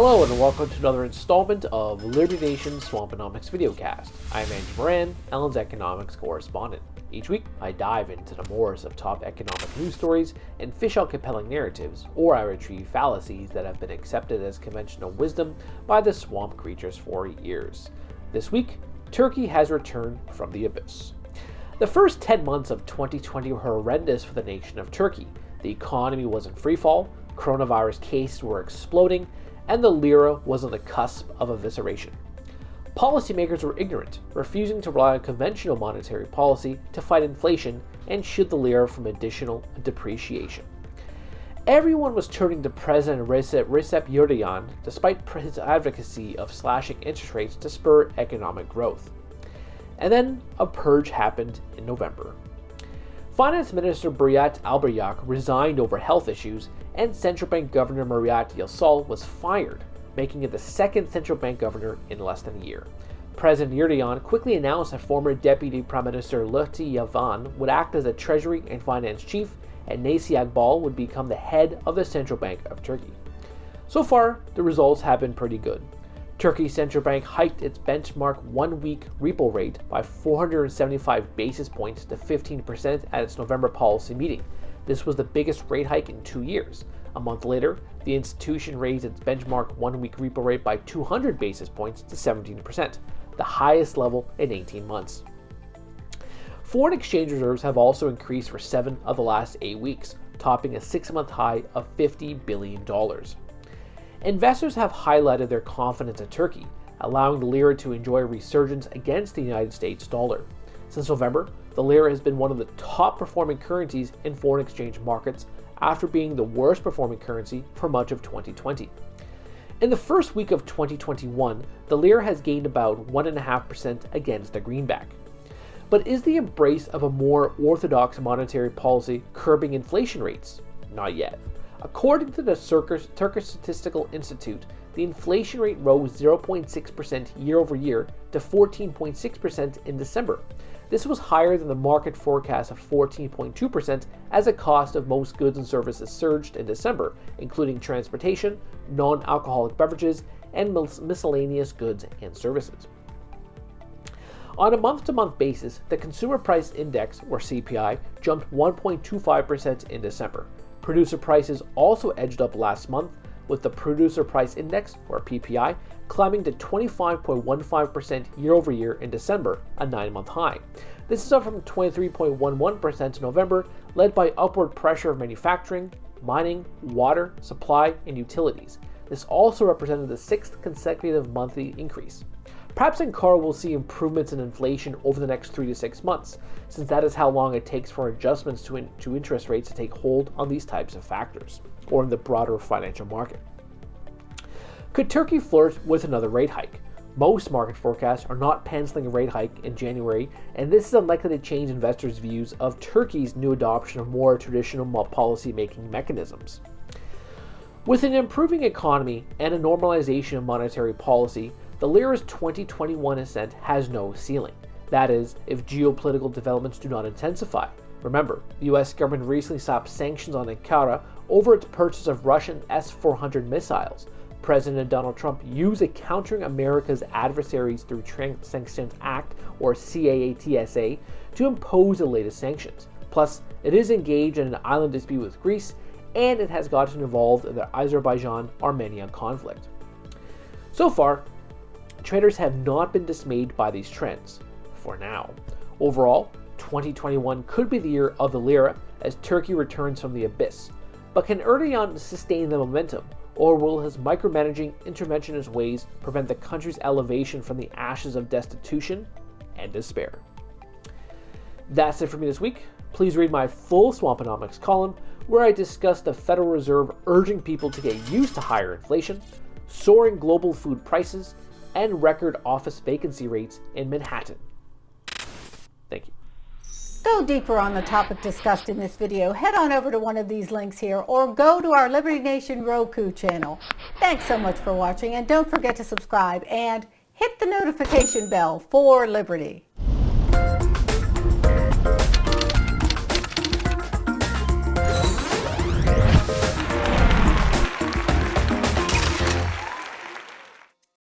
Hello and welcome to another installment of Liberty Nation's Swamponomics videocast. I'm Andrew Moran, Ellen's economics correspondent. Each week, I dive into the moors of top economic news stories and fish out compelling narratives, or I retrieve fallacies that have been accepted as conventional wisdom by the swamp creatures for years. This week, Turkey has returned from the abyss. The first 10 months of 2020 were horrendous for the nation of Turkey. The economy was in freefall, coronavirus cases were exploding, and the Lira was on the cusp of evisceration. Policymakers were ignorant, refusing to rely on conventional monetary policy to fight inflation and shield the Lira from additional depreciation. Everyone was turning to President Recep Erdogan, despite his advocacy of slashing interest rates to spur economic growth. And then a purge happened in November. Finance Minister Berat Albayrak resigned over health issues, and Central Bank Governor Murat Yilmaz was fired, making it the second central bank governor in less than a year. President Erdogan quickly announced that former Deputy Prime Minister Lutfi Yavan would act as a Treasury and Finance Chief, and Naci Agbal would become the head of the Central Bank of Turkey. So far, the results have been pretty good. Turkey's central bank hiked its benchmark one-week repo rate by 475 basis points to 15% at its November policy meeting. This was the biggest rate hike in 2 years. A month later, the institution raised its benchmark one-week repo rate by 200 basis points to 17%, the highest level in 18 months. Foreign exchange reserves have also increased for 7 of the last 8 weeks, topping a 6-month high of $50 billion. Investors have highlighted their confidence in Turkey, allowing the Lira to enjoy a resurgence against the United States dollar. Since November, the Lira has been one of the top performing currencies in foreign exchange markets after being the worst performing currency for much of 2020. In the first week of 2021, the Lira has gained about 1.5% against the greenback. But is the embrace of a more orthodox monetary policy curbing inflation rates? Not yet. According to the Turkish Statistical Institute, the inflation rate rose 0.6% year over year to 14.6% in December. This was higher than the market forecast of 14.2% as the cost of most goods and services surged in December, including transportation, non-alcoholic beverages, and miscellaneous goods and services. On a month-to-month basis, the Consumer Price Index, or CPI, jumped 1.25% in December. Producer prices also edged up last month, with the Producer Price Index, or PPI, climbing to 25.15% year over year in December, a 9-month high. This is up from 23.11% in November, led by upward pressure of manufacturing, mining, water, supply, and utilities. This also represented the 6th consecutive monthly increase. Perhaps Ankara will see improvements in inflation over the next 3 to 6 months, since that is how long it takes for adjustments to interest rates to take hold on these types of factors, or in the broader financial market. Could Turkey flirt with another rate hike? Most market forecasts are not penciling a rate hike in January, and this is unlikely to change investors' views of Turkey's new adoption of more traditional policy-making mechanisms. With an improving economy and a normalization of monetary policy, the Lira's 2021 ascent has no ceiling. That is, if geopolitical developments do not intensify. Remember, the US government recently slapped sanctions on Ankara over its purchase of Russian S-400 missiles. President Donald Trump used a Countering America's Adversaries Through Sanctions Act, or CAATSA, to impose the latest sanctions. Plus, it is engaged in an island dispute with Greece, and it has gotten involved in the Azerbaijan-Armenia conflict. So far, traders have not been dismayed by these trends, for now. Overall, 2021 could be the year of the Lira as Turkey returns from the abyss. But can Erdogan sustain the momentum, or will his micromanaging, interventionist ways prevent the country's elevation from the ashes of destitution and despair? That's it for me this week. Please read my full Swamponomics column, where I discuss the Federal Reserve urging people to get used to higher inflation, soaring global food prices, and record office vacancy rates in Manhattan. Thank you. Go deeper on the topic discussed in this video, head on over to one of these links here or go to our Liberty Nation Roku channel. Thanks so much for watching, and don't forget to subscribe and hit the notification bell for Liberty.